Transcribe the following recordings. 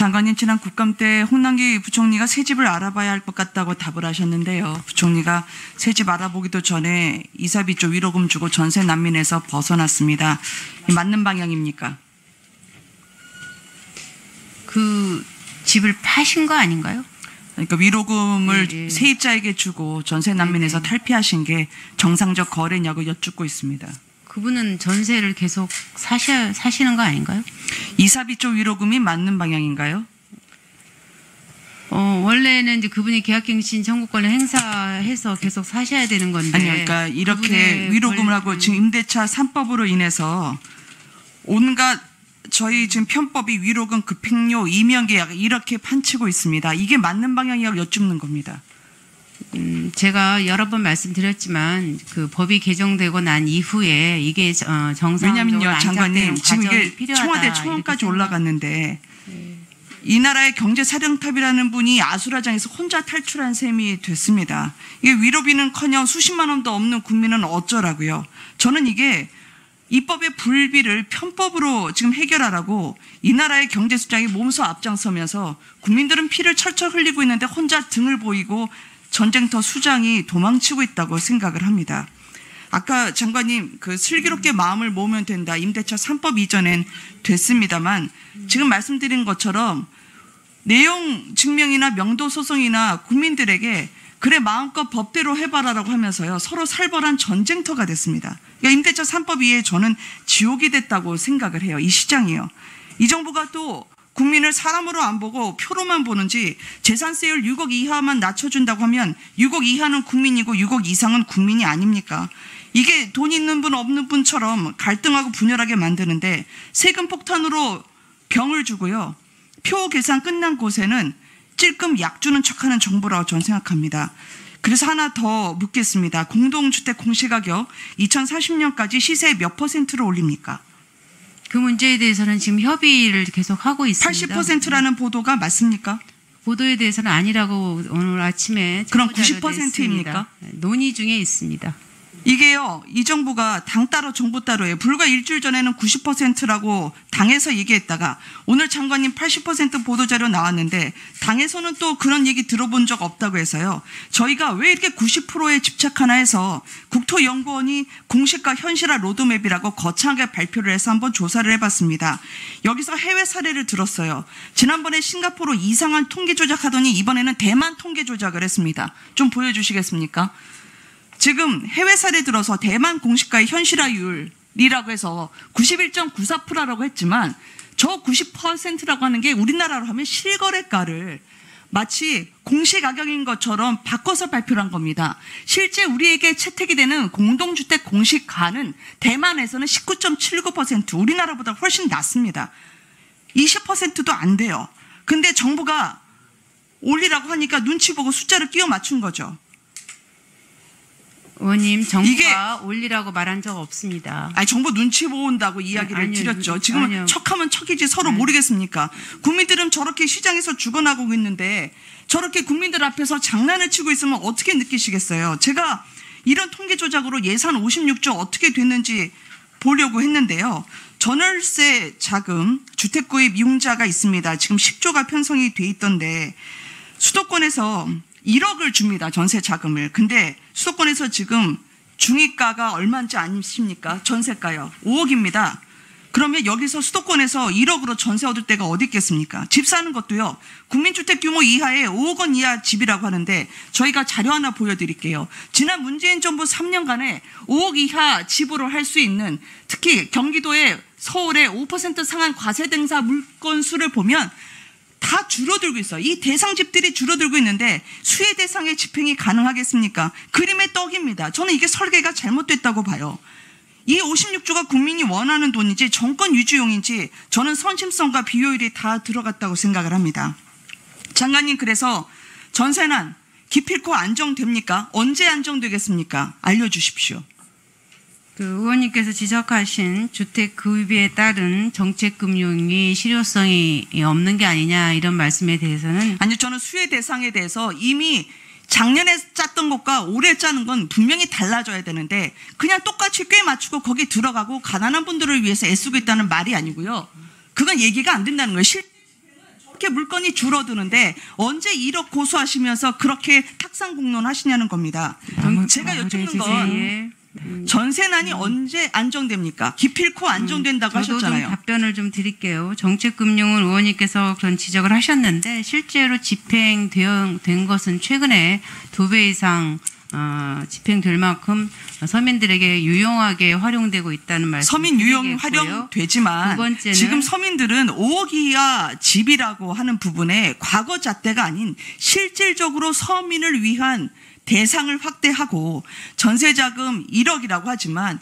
장관님, 지난 국감 때 홍남기 부총리가 새 집을 알아봐야 할 것 같다고 답을 하셨는데요. 부총리가 새 집 알아보기도 전에 이사비조 위로금 주고 전세 난민에서 벗어났습니다. 맞는 방향입니까? 그 집을 파신 거 아닌가요? 그러니까 위로금을 네. 세입자에게 주고 전세 난민에서 네. 탈피하신 게 정상적 거래냐고 여쭙고 있습니다. 그분은 전세를 계속 사시는 거 아닌가요? 이사비조 위로금이 맞는 방향인가요? 원래는 이제 그분이 계약갱신 청구권을 행사해서 계속 사셔야 되는 건데. 아니요, 그러니까 이렇게 위로금을 하고 지금 임대차 3법으로 인해서 온갖 저희 지금 편법이 위로금, 급행료, 이면계약 이렇게 판치고 있습니다. 이게 맞는 방향이라고 여쭙는 겁니다. 제가 여러 번 말씀드렸지만 그 법이 개정되고 난 이후에 이게 정상적으로 왜냐면요, 장관님, 지금 이게 필요하다, 청와대 초원까지 이렇게 올라갔는데 이 나라의 경제 사령탑이라는 분이 아수라장에서 혼자 탈출한 셈이 됐습니다. 이게 위로비는커녕 수십만 원도 없는 국민은 어쩌라고요. 저는 이게 입법의 불비를 편법으로 지금 해결하라고 이 나라의 경제 수장이 몸소 앞장서면서 국민들은 피를 철철 흘리고 있는데 혼자 등을 보이고 전쟁터 수장이 도망치고 있다고 생각을 합니다. 아까 장관님 그 슬기롭게 마음을 모으면 된다. 임대차 3법 이전엔 됐습니다만 지금 말씀드린 것처럼 내용 증명이나 명도 소송이나 국민들에게 그래 마음껏 법대로 해봐라라고 하면서요. 서로 살벌한 전쟁터가 됐습니다. 그러니까 임대차 3법 이외에 저는 지옥이 됐다고 생각을 해요. 이 시장이요. 이 정부가 또 국민을 사람으로 안 보고 표로만 보는지 재산세율 6억 이하만 낮춰준다고 하면 6억 이하는 국민이고 6억 이상은 국민이 아닙니까? 이게 돈 있는 분 없는 분처럼 갈등하고 분열하게 만드는데 세금 폭탄으로 병을 주고요. 표 계산 끝난 곳에는 찔끔 약 주는 척하는 정부라고 저는 생각합니다. 그래서 하나 더 묻겠습니다. 공동주택 공시가격 2040년까지 시세 몇 %로 올립니까? 그 문제에 대해서는 지금 협의를 계속 하고 있습니다. 80%라는 보도가 맞습니까? 보도에 대해서는 아니라고 오늘 아침에 그럼 참고자료도 90%입니까? 있습니다. 논의 중에 있습니다. 이게요, 이 정부가 당 따로 정부 따로예요. 불과 일주일 전에는 90%라고 당에서 얘기했다가 오늘 장관님 80% 보도자료 나왔는데 당에서는 또 그런 얘기 들어본 적 없다고 해서요. 저희가 왜 이렇게 90%에 집착하나 해서 국토연구원이 공시가 현실화 로드맵이라고 거창하게 발표를 해서 한번 조사를 해봤습니다. 여기서 해외 사례를 들었어요. 지난번에 싱가포르 이상한 통계 조작하더니 이번에는 대만 통계 조작을 했습니다. 좀 보여주시겠습니까? 지금 해외 사례 들어서 대만 공시가의 현실화율이라고 해서 91.94%라고 했지만 저 90%라고 하는 게 우리나라로 하면 실거래가를 마치 공시가격인 것처럼 바꿔서 발표를 한 겁니다. 실제 우리에게 채택이 되는 공동주택 공시가는 대만에서는 19.79%, 우리나라보다 훨씬 낮습니다. 20%도 안 돼요. 근데 정부가 올리라고 하니까 눈치 보고 숫자를 끼워 맞춘 거죠. 의원님, 정부가 올리라고 말한 적 없습니다. 아니, 정부 눈치 보온다고 이야기를 아니요, 드렸죠. 지금은 아니요. 척하면 척이지 서로 모르겠습니까? 국민들은 저렇게 시장에서 죽어나가고 있는데 저렇게 국민들 앞에서 장난을 치고 있으면 어떻게 느끼시겠어요? 제가 이런 통계 조작으로 예산 56조 어떻게 됐는지 보려고 했는데요. 전월세 자금, 주택구입 융자가 있습니다. 지금 10조가 편성이 돼 있던데 수도권에서 1억을 줍니다. 전세 자금을. 근데 수도권에서 지금 중위가가 얼마인지 아십니까? 전세가요. 5억입니다. 그러면 여기서 수도권에서 1억으로 전세 얻을 데가 어디 있겠습니까? 집 사는 것도요. 국민주택 규모 이하의 5억 원 이하 집이라고 하는데 저희가 자료 하나 보여드릴게요. 지난 문재인 정부 3년간에 5억 이하 집으로 할 수 있는 특히 경기도의 서울의 5% 상한 과세등사 물건 수를 보면 다 줄어들고 있어요. 이 대상 집들이 줄어들고 있는데 수혜 대상의 집행이 가능하겠습니까? 그림의 떡입니다. 저는 이게 설계가 잘못됐다고 봐요. 이 56조가 국민이 원하는 돈인지 정권 유지용인지 저는 선심성과 비효율이 다 들어갔다고 생각을 합니다. 장관님, 그래서 전세난 기필코 안정됩니까? 언제 안정되겠습니까? 알려주십시오. 그 의원님께서 지적하신 주택 구입에 따른 정책 금융이 실효성이 없는 게 아니냐 이런 말씀에 대해서는 아니, 저는 수혜 대상에 대해서 이미 작년에 짰던 것과 올해 짜는 건 분명히 달라져야 되는데 그냥 똑같이 꽤 맞추고 거기 들어가고 가난한 분들을 위해서 애쓰고 있다는 말이 아니고요. 그건 얘기가 안 된다는 거예요. 실제는 그렇게 물건이 줄어드는데 언제 1억 고수하시면서 그렇게 탁상공론 하시냐는 겁니다. 제가 여쭙는 건 예. 전세난이 언제 안정됩니까? 기필코 안정된다고 저도 하셨잖아요. 좀 답변을 좀 드릴게요. 정책금융은 의원님께서 그런 지적을 하셨는데 실제로 집행된 것은 최근에 2배 이상 집행될 만큼 서민들에게 유용하게 활용되고 있다는 말씀. 서민 유용 활용되지만 두 번째는 지금 서민들은 5억 이하 집이라고 하는 부분에 과거 잣대가 아닌 실질적으로 서민을 위한 대상을 확대하고 전세자금 1억이라고 하지만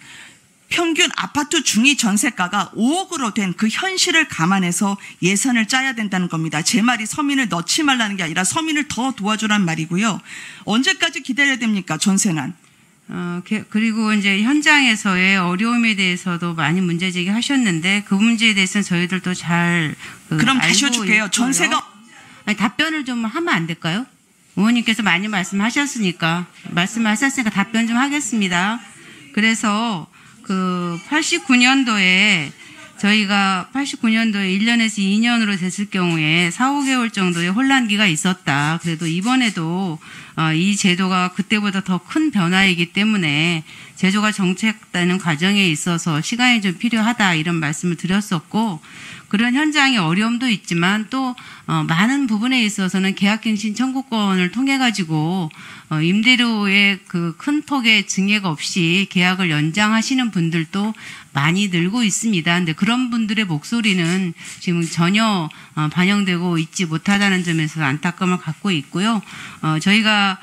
평균 아파트 중위 전세가가 5억으로 된 그 현실을 감안해서 예산을 짜야 된다는 겁니다. 제 말이 서민을 넣지 말라는 게 아니라 서민을 더 도와주라는 말이고요. 언제까지 기다려야 됩니까? 전세난. 그리고 이제 현장에서의 어려움에 대해서도 많이 문제 제기하셨는데 그 문제에 대해서는 저희들도 잘 그럼 다시 알고 해줄게요. 있고요. 전세가 아니, 답변을 좀 하면 안 될까요? 의원님께서 많이 말씀하셨으니까 답변 좀 하겠습니다. 그래서 그 89년도에 저희가 89년도에 1년에서 2년으로 됐을 경우에 4, 5개월 정도의 혼란기가 있었다. 그래도 이번에도 이 제도가 그때보다 더 큰 변화이기 때문에 제도가 정착되는 과정에 있어서 시간이 좀 필요하다 이런 말씀을 드렸었고 그런 현장의 어려움도 있지만 또 많은 부분에 있어서는 계약갱신 청구권을 통해 가지고 임대료의 그 큰 폭의 증액 없이 계약을 연장하시는 분들도 많이 늘고 있습니다. 근데 그런 분들의 목소리는 지금 전혀 반영되고 있지 못하다는 점에서 안타까움을 갖고 있고요. 저희가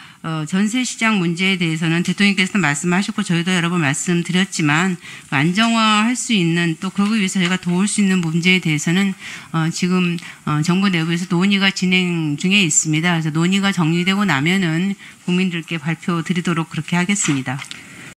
전세 시장 문제에 대해서는 대통령께서도 말씀하셨고 저희도 여러 번 말씀드렸지만 안정화할 수 있는 또 그러기 위해서 저희가 도울 수 있는 문제에 대해서는 지금 정부 내부에서 논의가 진행 중에 있습니다. 그래서 논의가 정리되고 나면은 국민들께 발표 드리도록 그렇게 하겠습니다.